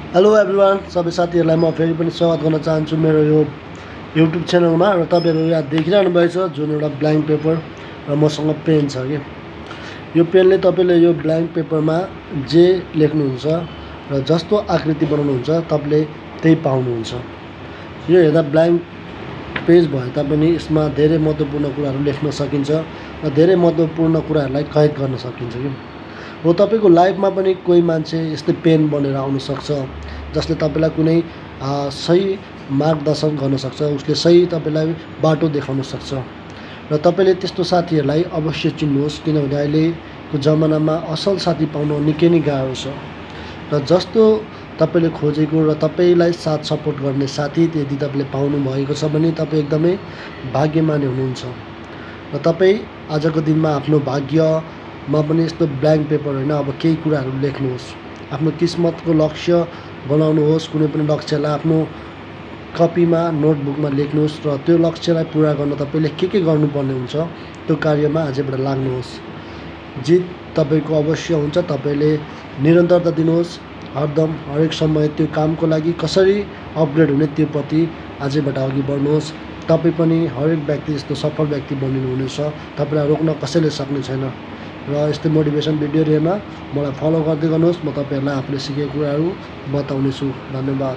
Hello everyone, सबै साथीहरूलाई म फेरि पनि स्वागत गर्न चाहन्छु मेरो यो युट्युब च्यानलमा। र तपाईँहरू यहाँ देखिरहनु भएछ जुन एउटा ब्ल्याङ्क पेपर र मसँग पेन छ कि यो पेनले तपाईँले यो ब्ल्याङ्क पेपरमा जे लेख्नुहुन्छ र जस्तो आकृति बनाउनुहुन्छ तपाईँले त्यही पाउनुहुन्छ। यो हेर्दा ब्ल्याङ्क पेज भए तापनि यसमा धेरै महत्त्वपूर्ण कुराहरू लेख्न सकिन्छ र धेरै महत्त्वपूर्ण कुराहरूलाई कैद गर्न सकिन्छ कि हो। तपाईँको लाइफमा पनि कोही मान्छे यस्तै पेन बनेर आउन सक्छ जसले तपाईँलाई कुनै सही मार्गदर्शन गर्न सक्छ, उसले सही तपाईँलाई बाटो देखाउन सक्छ। र तपाईँले त्यस्तो साथीहरूलाई अवश्य चिन्नुहोस्, किनभने अहिलेको जमानामा असल साथी पाउन निकै नै गाह्रो छ। र जस्तो तपाईँले खोजेको र तपाईँलाई साथ सपोर्ट गर्ने साथी यदि तपाईँले पाउनु भएको छ भने तपाईँ एकदमै भाग्यमानी हुनुहुन्छ। र तपाईँ आजको दिनमा आफ्नो भाग्यमा पनि यस्तो ब्ल्याङ्क पेपर होइन, अब केही कुराहरू लेख्नुहोस्, आफ्नो किस्मतको लक्ष्य बनाउनुहोस्। कुनै पनि लक्ष्यलाई आफ्नो कपीमा नोटबुकमा लेख्नुहोस् र त्यो लक्ष्यलाई पुरा गर्न तपाईँले के गर्नुपर्ने हुन्छ त्यो कार्यमा आजबाट लाग्नुहोस्। जित तपाईँको अवश्य हुन्छ। तपाईँले निरन्तरता दिनुहोस्, हरदम हरेक समय त्यो कामको लागि कसरी अपग्रेड हुने त्यो प्रति आजबाट अघि बढ्नुहोस्। तपाईँ पनि हरेक व्यक्ति यस्तो सफल व्यक्ति बनिनुहुनेछ, तपाईँलाई रोक्न कसैले सक्ने छैन। र यस्तै मोटिभेसन भिडियोहरू हेर्न मलाई फलो गर्दै गर्नुहोस्। म तपाईँहरूलाई आफूले सिकेको कुराहरू बताउनेछु। धन्यवाद।